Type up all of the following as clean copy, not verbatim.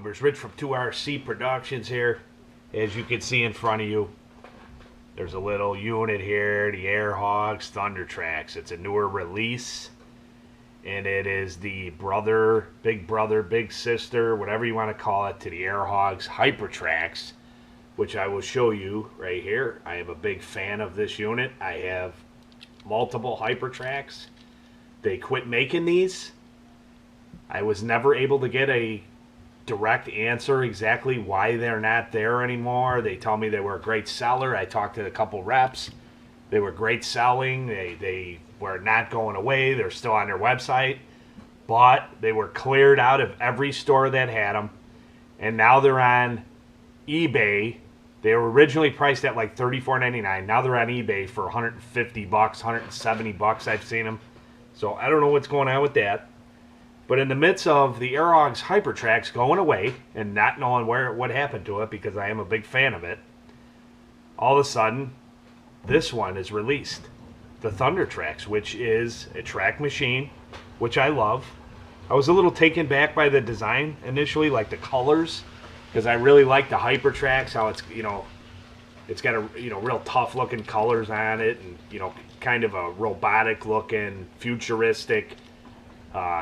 YouTubers, Rich from 2RC Productions here. As you can see in front of you, there's a little unit here, the Hogs Thunder Trax. It's a newer release, and it is the brother, big sister, whatever you want to call it, to the Hogs Hyper Trax, which I will show you right here. I am a big fan of this unit. I have multiple Hyper Trax. They quit making these. I was never able to get a direct answer exactly why they're not there anymore. They tell me they were a great seller. I talked to a couple reps. They were great selling. They were not going away. They're still on their website. But they were cleared out of every store that had them. And now they're on eBay. They were originally priced at like $34.99. Now they're on eBay for $150, $170 I've seen them. So I don't know what's going on with that. But in the midst of the Hogs Hyper Trax going away and not knowing what happened to it, because I am a big fan of it, all of a sudden, this one is released. The Thunder Trax, which is a track machine, which I love. I was a little taken back by the design initially, like the colors, because I really like the Hyper Trax, how it's, it's got a, real tough looking colors on it, and, kind of a robotic looking, futuristic,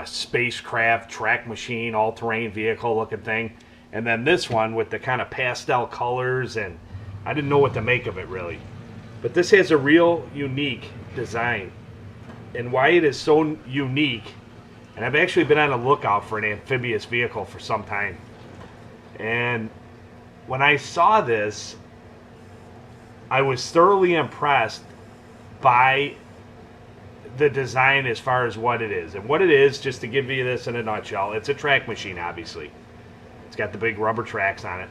spacecraft, track machine, all-terrain vehicle looking thing. And then this one with the kind of pastel colors, and I didn't know what to make of it really. But this has a real unique design. And why it is so unique, and I've actually been on a lookout for an amphibious vehicle for some time. And when I saw this, I was thoroughly impressed by the design as far as what it is. And what it is, just to give you this in a nutshell, it's a track machine, obviously. It's got the big rubber tracks on it.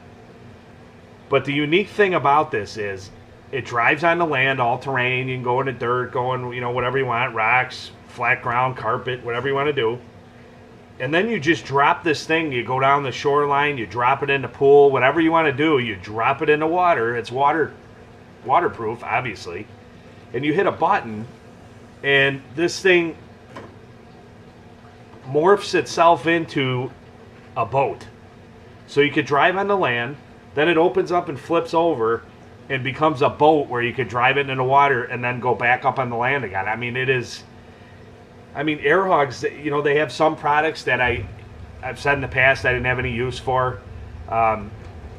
But the unique thing about this is it drives on the land, all terrain. You can go in the dirt, go in, whatever you want, rocks, flat ground, carpet, whatever you want to do. And then you just drop this thing. You go down the shoreline, you drop it in the pool, whatever you want to do, you drop it in the water. It's waterproof, obviously. And you hit a button, and this thing morphs itself into a boat. So you could drive on the land, then it opens up and flips over and becomes a boat where you could drive it in the water and then go back up on the land again. I mean, Air Hogs, they have some products that I've said in the past I didn't have any use for.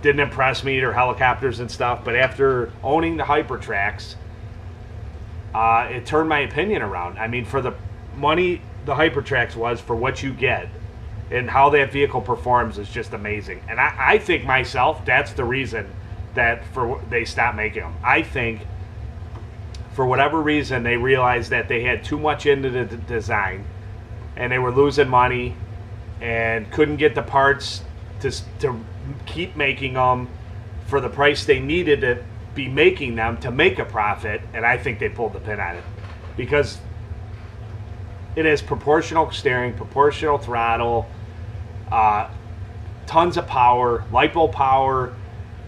Didn't impress me, or helicopters and stuff. But after owning the Hyper Trax, it turned my opinion around. I mean, for the money the Hyper Trax was, for what you get and how that vehicle performs, is just amazing. And I think myself, that's the reason that they stopped making them. I think for whatever reason they realized that they had too much into the design and they were losing money and couldn't get the parts to keep making them for the price they needed to be making them to make a profit. And I think they pulled the pin on it, because it has proportional steering, proportional throttle, tons of power, lipo power,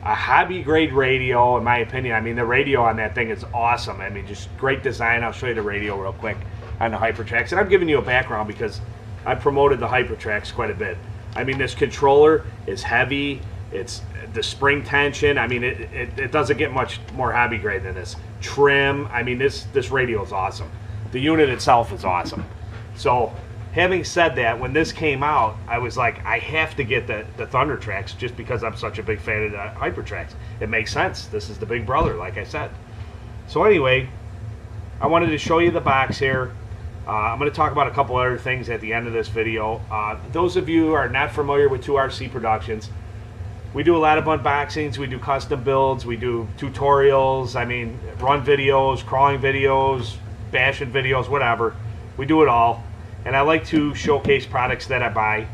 a hobby grade radio, in my opinion. I mean, the radio on that thing is awesome. I mean, just great design. I'll show you the radio real quick on the Hyper Trax. And I'm giving you a background because I promoted the Hyper Trax quite a bit. I mean, this controller is heavy. It's the spring tension. I mean, it doesn't get much more hobby grade than this. Trim. I mean, this radio is awesome. The unit itself is awesome. So, having said that, when this came out, I was like, I have to get the Thunder Trax, just because I'm such a big fan of the Hyper Trax. It makes sense. This is the big brother, like I said. So anyway, I wanted to show you the box here. I'm going to talk about a couple other things at the end of this video. Those of you who are not familiar with 2RC Productions, we do a lot of unboxings, we do custom builds, we do tutorials, I mean, run videos, crawling videos, bashing videos, whatever. We do it all. And I like to showcase products that I buy.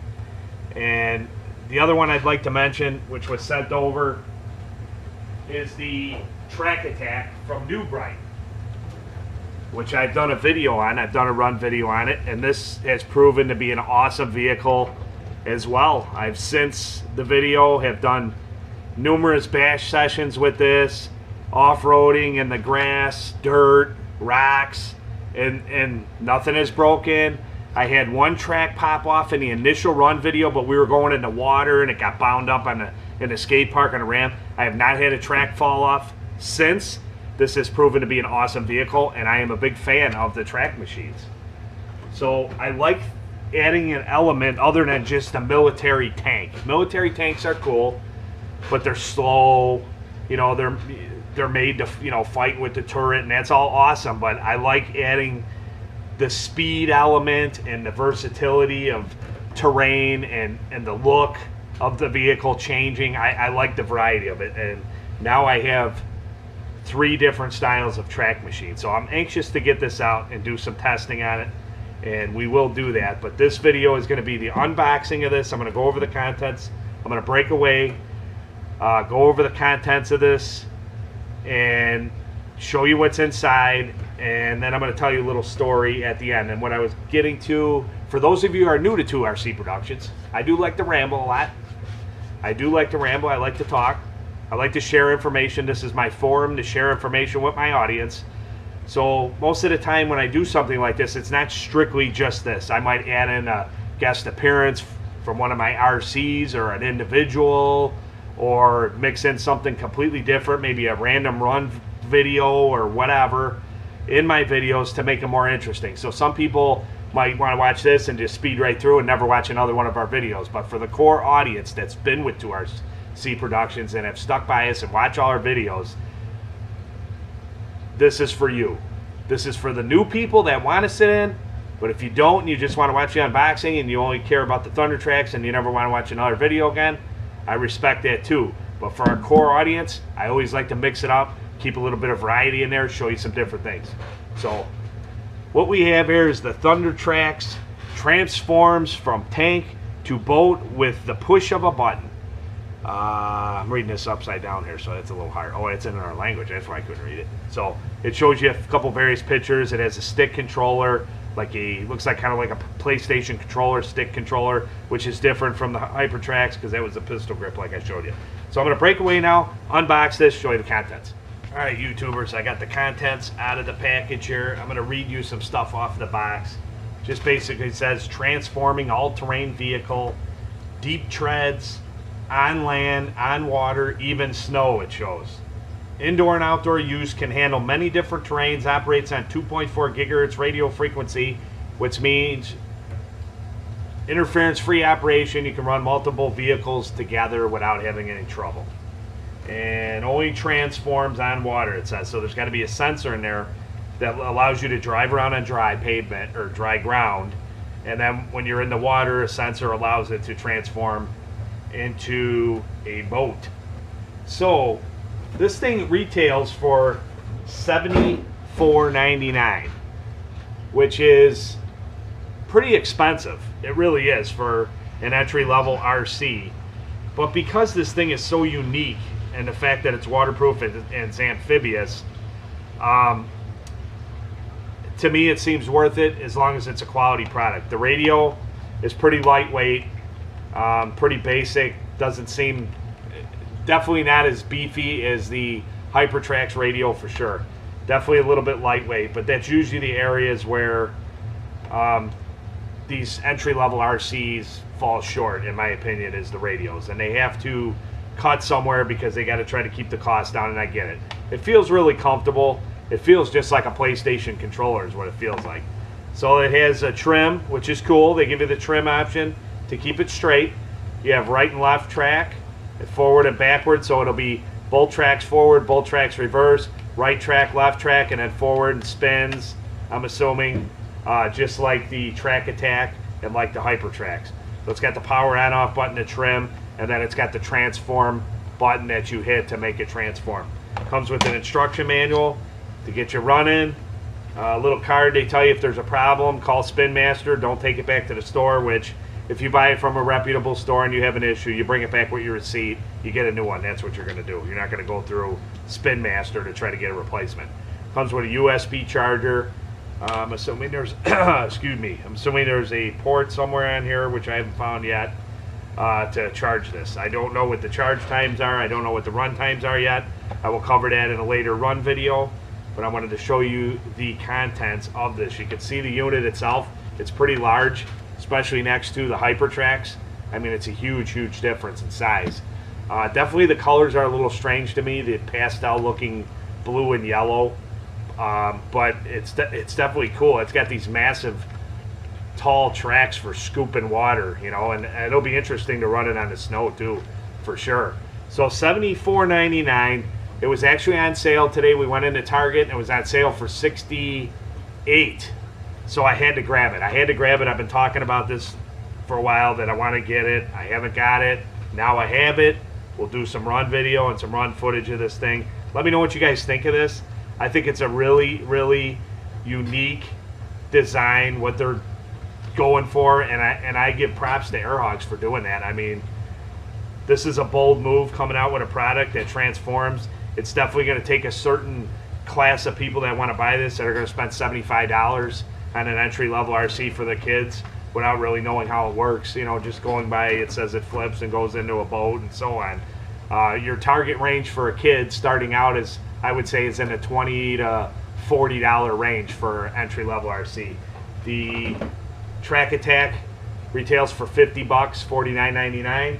And the other one I'd like to mention, which was sent over, is the Track Attack from New Bright, which I've done a video on. I've done a run video on it, and this has proven to be an awesome vehicle as well. I've, since the video, have done numerous bash sessions with this, off-roading in the grass, dirt, rocks, and nothing is broken. I had one track pop off in the initial run video, but we were going in the water and it got bound up on in the skate park on a ramp. I have not had a track fall off since. This has proven to be an awesome vehicle, and I am a big fan of the track machines. So I like adding an element other than just a military tank. Military tanks are cool, but they're slow. You know, they're made to, you know, fight with the turret, and that's all awesome. But I like adding the speed element and the versatility of terrain and the look of the vehicle changing. I like the variety of it, and now I have 3 different styles of track machine. So I'm anxious to get this out and do some testing on it, and we will do that. But this video is going to be the unboxing of this. I'm going to go over the contents. I'm going to break away, go over the contents of this, and show you what's inside, and then I'm going to tell you a little story at the end. And what I was getting to, for those of you who are new to 2RC Productions, I do like to ramble a lot. I do like to ramble. I like to talk. I like to share information. This is my forum to share information with my audience. So most of the time when I do something like this, it's not strictly just this. I might add in a guest appearance from one of my RCs or an individual, or mix in something completely different, maybe a random run video or whatever in my videos to make them more interesting. So some people might want to watch this and just speed right through and never watch another one of our videos. But for the core audience that's been with 2RC Productions and have stuck by us and watch all our videos, this is for you. This is for the new people that want to sit in, but if you don't and you just want to watch the unboxing and you only care about the Thunder Trax and you never want to watch another video again, I respect that too. But for our core audience, I always like to mix it up, keep a little bit of variety in there, show you some different things. So what we have here is the Thunder Trax transforms from tank to boat with the push of a button. I'm reading this upside down here, so it's a little hard. Oh, it's in our language, that's why I couldn't read it. So it shows you a couple various pictures. It has a stick controller, looks like kind of like a PlayStation controller, stick controller, which is different from the Hyper Trax because that was a pistol grip like I showed you. So I'm going to break away now, unbox this, show you the contents. All right, YouTubers, I got the contents out of the package here. I'm going to read you some stuff off the box. Just basically says transforming all-terrain vehicle, deep treads, on land, on water, even snow, it shows. Indoor and outdoor use, can handle many different terrains, operates on 2.4 gigahertz radio frequency, which means interference-free operation. You can run multiple vehicles together without having any trouble. And only transforms on water, it says. So there's got to be a sensor in there that allows you to drive around on dry pavement or dry ground. And then when you're in the water, a sensor allows it to transform into a boat. So this thing retails for $74.99, which is pretty expensive. It really is for an entry-level RC. But because this thing is so unique, and the fact that it's waterproof and it's amphibious, to me it seems worth it as long as it's a quality product. The radio is pretty lightweight, pretty basic, doesn't seem, definitely not as beefy as the Hyper Trax radio for sure. Definitely a little bit lightweight, but that's usually the areas where these entry-level RCs fall short, in my opinion, is the radios. And they have to cut somewhere because they got to try to keep the cost down, and I get it. It feels really comfortable. It feels just like a PlayStation controller is what it feels like. So it has a trim, which is cool. They give you the trim option to keep it straight. You have right and left track, and forward and backward, so it'll be both tracks forward, both tracks reverse, right track, left track, and then forward and spins, I'm assuming, just like the Track Attack and like the Hyper Trax. So it's got the power on off button to trim, and then it's got the transform button that you hit to make it transform. Comes with an instruction manual to get you running. A little card, they tell you if there's a problem, call Spin Master. Don't take it back to the store, which if you buy it from a reputable store and you have an issue, you bring it back with your receipt, you get a new one. That's what you're going to do. You're not going to go through Spin Master to try to get a replacement. Comes with a USB charger. I'm assuming there's, excuse me, I'm assuming there's a port somewhere on here, which I haven't found yet, to charge this. I don't know what the charge times are. I don't know what the run times are yet. I will cover that in a later run video, but I wanted to show you the contents of this. You can see the unit itself It's pretty large, especially next to the Hyper Trax. I mean, it's a huge difference in size. Definitely the colors are a little strange to me, the pastel looking blue and yellow. But it's definitely cool. It's got these massive tall tracks for scooping water, you know, and it'll be interesting to run it on the snow too, for sure. So $74.99. It was actually on sale today. We went into Target and it was on sale for $68. So I had to grab it. I've been talking about this for a while that I want to get it. I haven't got it. Now I have it. We'll do some run video and some run footage of this thing. Let me know what you guys think of this. I think it's a really unique design, what they're going for, and I give props to Hogs for doing that. I mean, this is a bold move, coming out with a product that transforms. It's definitely going to take a certain class of people that want to buy this, that are going to spend $75 on an entry-level RC for the kids without really knowing how it works. You know, just going by, it says it flips and goes into a boat and so on. Your target range for a kid starting out is, I would say, is in the $20 to $40 range for entry-level RC. The Track Attack retails for $50, $49.99,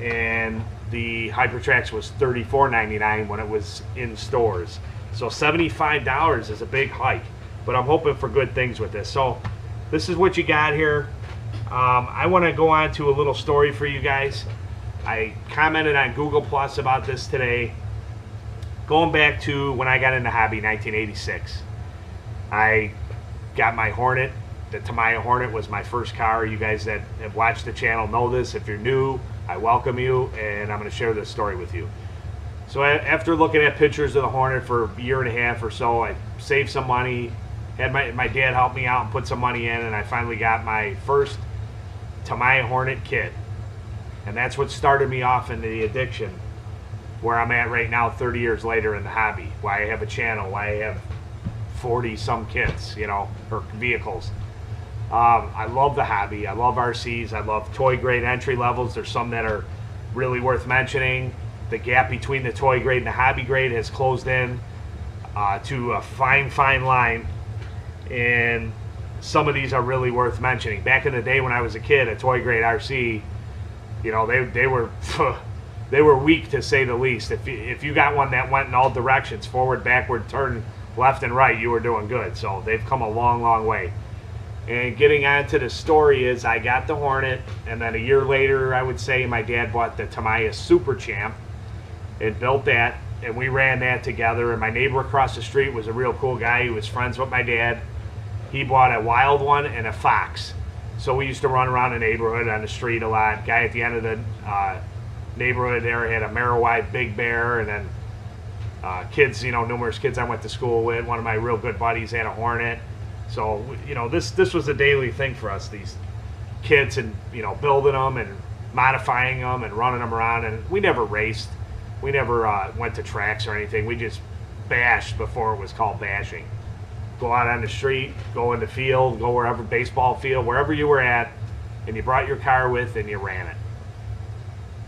and the Hypertrax was $34.99 when it was in stores. So $75 is a big hike, but I'm hoping for good things with this. So this is what you got here. I want to go on to a little story for you guys. I commented on Google Plus about this today. Going back to when I got into hobby, 1986. I got my Hornet. The Tamiya Hornet was my first car. You guys that have watched the channel know this. If you're new, I welcome you, and I'm going to share this story with you. So after looking at pictures of the Hornet for a year and a half or so, I saved some money, had my dad help me out and put some money in, and I finally got my first Tamiya Hornet kit. And that's what started me off in the addiction, where I'm at right now 30 years later in the hobby. Why I have a channel, why I have 40 some kits, you know, or vehicles. I love the hobby. I love RCs. I love toy grade entry levels. There's some that are really worth mentioning. The gap between the toy grade and the hobby grade has closed in to a fine line, and some of these are really worth mentioning. Back in the day when I was a kid, a toy grade RC, you know, they were they were weak, to say the least. If you got one that went in all directions, forward, backward, turn, left and right, you were doing good. So they've come a long way. And getting on to the story is, I got the Hornet, and then a year later, I would say, my dad bought the Tamiya Super Champ and built that, and we ran that together. And my neighbor across the street was a real cool guy. He was friends with my dad. He bought a Wild One and a Fox. So we used to run around the neighborhood on the street a lot. Guy at the end of the neighborhood there had a Marowide Big Bear, and then kids, you know, numerous kids I went to school with. One of my real good buddies had a Hornet. So, you know, this was a daily thing for us, these kids, and, you know, building them and modifying them and running them around. And we never raced. We never went to tracks or anything. We just bashed before it was called bashing. Go out on the street, go in the field, go wherever, baseball field, wherever you were at, and you brought your car with and you ran it.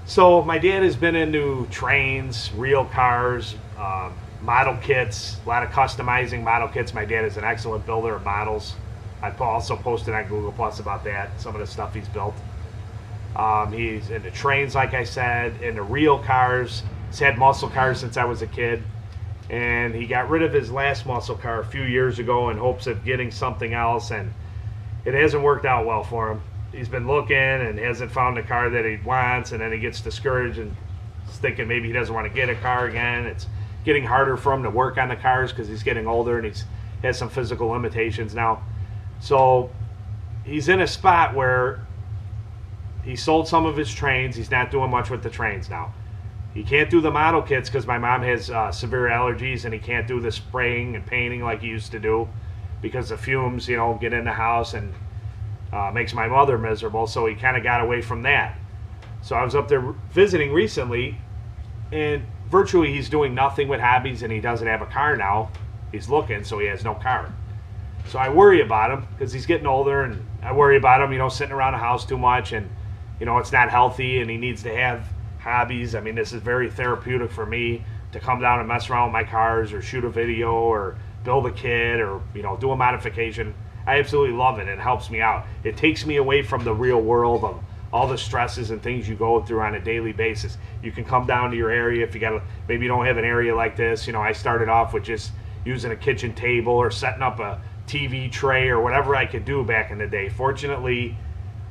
So my dad has been into trains, real cars, model kits, a lot of customizing model kits. My dad is an excellent builder of models. I also posted on Google Plus about that, some of the stuff he's built. He's into trains, like I said, into real cars. He's had muscle cars since I was a kid. And he got rid of his last muscle car a few years ago in hopes of getting something else, and it hasn't worked out well for him. He's been looking and hasn't found the car that he wants, and then he gets discouraged and is thinking maybe he doesn't want to get a car again. It's getting harder for him to work on the cars because he's getting older and he has some physical limitations now. So he's in a spot where he sold some of his trains. He's not doing much with the trains now. He can't do the model kits because my mom has severe allergies, and he can't do the spraying and painting like he used to do because the fumes, you know, get in the house and makes my mother miserable. So he kind of got away from that. So I was up there visiting recently, and virtually he's doing nothing with hobbies, and he doesn't have a car now. He's looking, so he has no car. So I worry about him because he's getting older, and I worry about him, you know, sitting around the house too much, and, you know, it's not healthy, and he needs to have hobbies. I mean, this is very therapeutic for me to come down and mess around with my cars or shoot a video or build a kit or, you know, do a modification. I absolutely love it. It helps me out. It takes me away from the real world of all the stresses and things you go through on a daily basis. You can come down to your area if you got, maybe you don't have an area like this. You know, I started off with just using a kitchen table or setting up a TV tray or whatever I could do back in the day. Fortunately,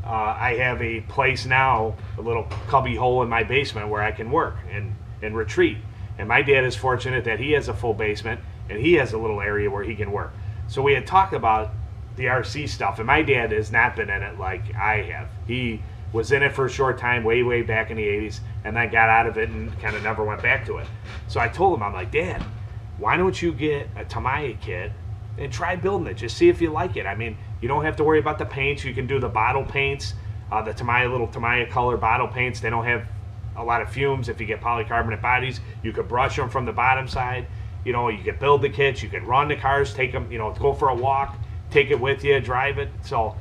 I have a place now, a little cubby hole in my basement where I can work and retreat. And my dad is fortunate that he has a full basement and he has a little area where he can work. So we had talked about the RC stuff, and my dad has not been in it like I have. He was in it for a short time, way back in the 80s, and then got out of it and kind of never went back to it. So I told him, I'm like, Dad, why don't you get a Tamiya kit and try building it? Just see if you like it. I mean, you don't have to worry about the paints. You can do the bottle paints, the little Tamiya color bottle paints. They don't have a lot of fumes. If you get polycarbonate bodies, you could brush them from the bottom side. You know, you could build the kits. You could run the cars, take them, you know, go for a walk, take it with you, drive it. So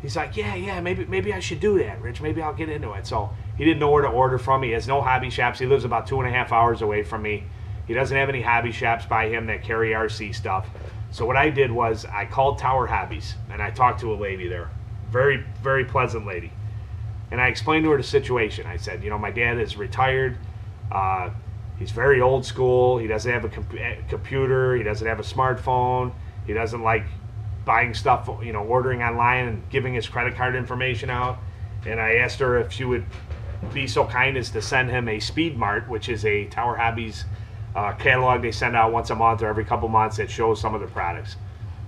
he's like, yeah, maybe I should do that, Rich. Maybe I'll get into it. So he didn't know where to order from. He has no hobby shops. He lives about 2.5 hours away from me. He doesn't have any hobby shops by him that carry RC stuff. So what I did was I called Tower Hobbies, and I talked to a lady there. Very, very pleasant lady. And I explained to her the situation. I said, you know, my dad is retired. He's very old school. He doesn't have a computer. He doesn't have a smartphone. He doesn't like buying stuff, you know, ordering online and giving his credit card information out. And I asked her if she would be so kind as to send him a Speed Mart, which is a Tower Hobbies catalog they send out once a month or every couple months that shows some of the products.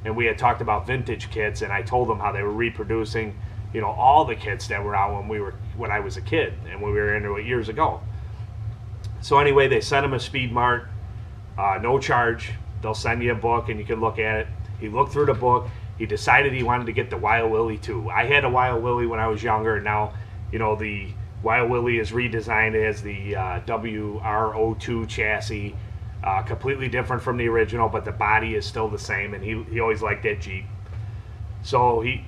And we had talked about vintage kits, and I told them how they were reproducing, you know, all the kits that were out when I was a kid and when we were into it years ago. So anyway, they sent him a Speed Mart, no charge. They'll send you a book and you can look at it. He looked through the book. He decided he wanted to get the Wild Willie too. I had a Wild Willie when I was younger, and now, you know, the Wild Willie is redesigned as the WRO2 chassis, completely different from the original, but the body is still the same, and he always liked that Jeep. So he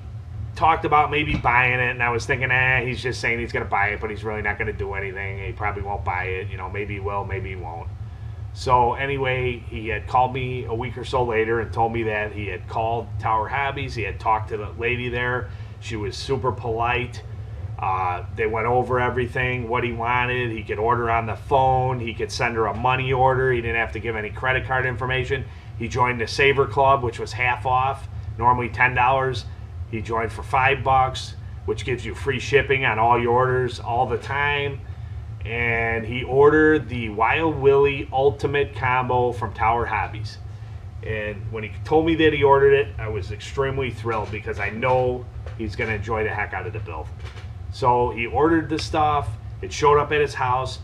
talked about maybe buying it, and I was thinking, he's just saying he's going to buy it, but he's really not going to do anything. He probably won't buy it. You know, maybe he will, maybe he won't. So anyway, he had called me a week or so later and told me that he had called Tower Hobbies. He had talked to the lady there. She was super polite. They went over everything, what he wanted. He could order on the phone. He could send her a money order. He didn't have to give any credit card information. He joined the Saver Club, which was half off, normally $10. He joined for $5, which gives you free shipping on all your orders all the time. And he ordered the Wild Willie Ultimate Combo from Tower Hobbies. And when he told me that he ordered it, I was extremely thrilled because I know he's going to enjoy the heck out of the build. So he ordered the stuff. It showed up at his house.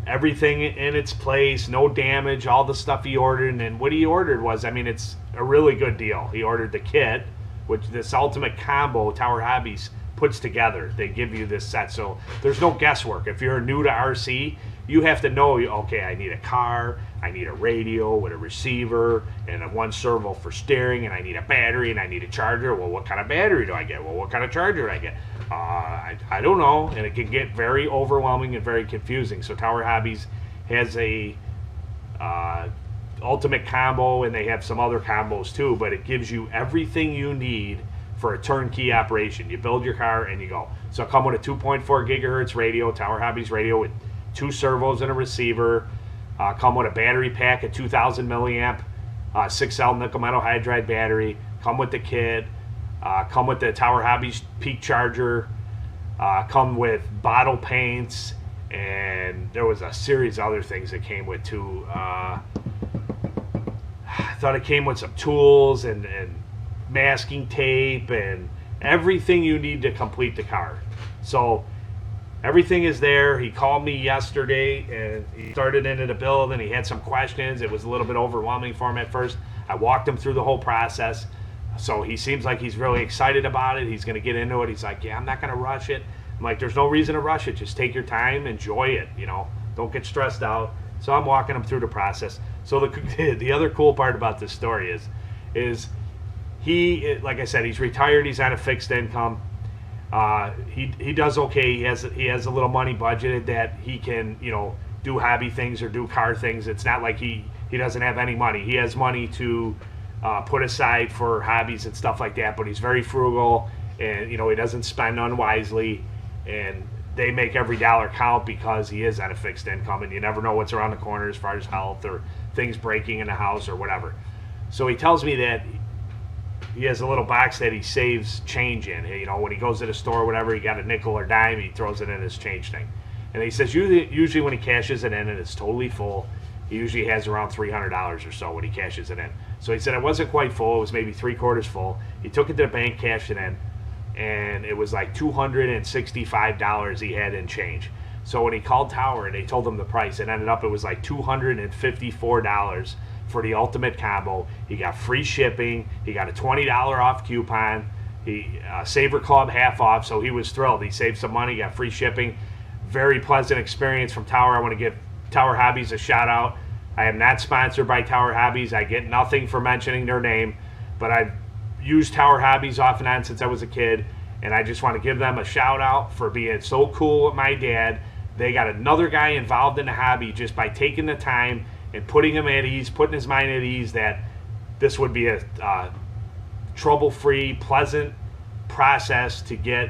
Everything in its place, no damage, all the stuff he ordered. And what he ordered was, I mean, it's a really good deal. He ordered the kit, which this Ultimate Combo Tower Hobbies puts together. They give you this set, so there's no guesswork. If you're new to RC, you have to know, okay, I need a car, I need a radio with a receiver and a one servo for steering, and I need a battery and I need a charger. Well, what kind of battery do I get? Well, what kind of charger do I get? I don't know, and it can get very overwhelming and very confusing. So Tower Hobbies has a Ultimate Combo, and they have some other combos too, but it gives you everything you need for a turnkey operation. You build your car and you go. So come with a 2.4 gigahertz radio, Tower Hobbies radio with 2 servos and a receiver. Come with a battery pack, a 2,000 milliamp 6L nickel metal hydride battery. Come with the kit. Come with the Tower Hobbies peak charger. Come with bottle paints, and there was a series of other things that came with too. I thought it came with some tools and masking tape and everything you need to complete the car. So everything is there. He called me yesterday and he started into the build and he had some questions. It was a little bit overwhelming for him at first. I walked him through the whole process. So he seems like he's really excited about it. He's going to get into it. He's like, yeah, I'm not going to rush it. I'm like, there's no reason to rush it. Just take your time, enjoy it, you know. Don't get stressed out. So I'm walking him through the process. So the other cool part about this story is he, like I said, he's retired. He's on a fixed income. He does okay. He has a little money budgeted that he can, you know, do hobby things or do car things. It's not like he doesn't have any money. He has money to put aside for hobbies and stuff like that. But he's very frugal, and he doesn't spend unwisely, and they make every dollar count because he is on a fixed income, and you never know what's around the corner as far as health or things breaking in the house or whatever. So he tells me that he has a little box that he saves change in. When he goes to the store or whatever, he got a nickel or dime, he throws it in his change thing. And he says usually when he cashes it in and it's totally full, he usually has around $300 or so when he cashes it in. So he said it wasn't quite full, it was maybe 3/4 full. He took it to the bank, cashed it in, and it was like $265 he had in change. So when he called Tower and they told him the price, it was like $254 for the ultimate combo. He got free shipping, he got a $20 off coupon, Saver Club half off, so he was thrilled. He saved some money, got free shipping. Very pleasant experience from Tower. I want to give Tower Hobbies a shout out. I am not sponsored by Tower Hobbies. I get nothing for mentioning their name, but I've used Tower Hobbies off and on since I was a kid, and I just want to give them a shout out for being so cool with my dad. They got another guy involved in the hobby just by taking the time and putting him at ease, putting his mind at ease that this would be a trouble-free, pleasant process to get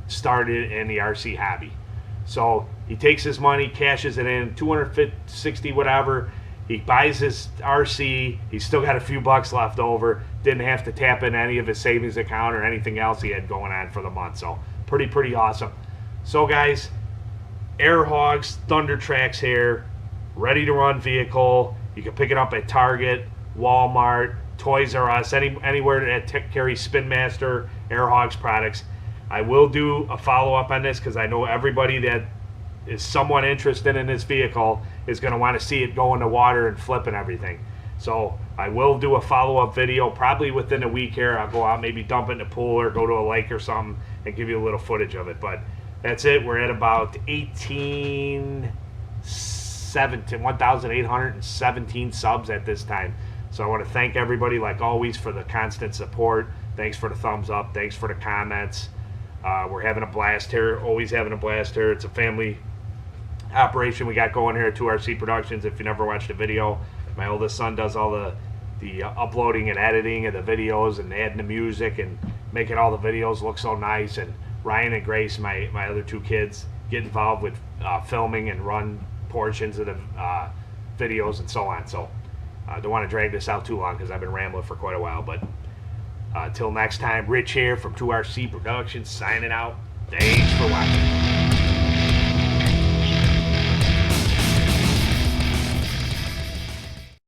started in the RC hobby. So he takes his money, cashes it in, $260 whatever. He buys his RC. He's still got a few bucks left over. Didn't have to tap in any of his savings account or anything else he had going on for the month. So pretty awesome. So guys, Air Hogs Thunder Trax here, ready to run vehicle. You can pick it up at Target, Walmart, Toys R Us, anywhere that carries Spin Master Air Hogs products. I will do a follow-up on this because I know everybody that is somewhat interested in this vehicle is going to want to see it go in the water and flip and everything. So I will do a follow-up video probably within a week here. I'll go out, maybe dump it in the pool or go to a lake or something and give you a little footage of it. But that's it. We're at about 1,817 subs at this time. So I want to thank everybody, like always, for the constant support. Thanks for the thumbs up. Thanks for the comments. We're having a blast here. Always having a blast here. It's a family operation we got going here at 2RC Productions. If you never watched a video, my oldest son does all the uploading and editing of the videos and adding the music and making all the videos look so nice. And Ryan and Grace, my other two kids, get involved with filming and run portions of the videos and so on. So I don't want to drag this out too long because I've been rambling for quite a while. But till next time, Rich here from 2RC Productions signing out. Thanks for watching.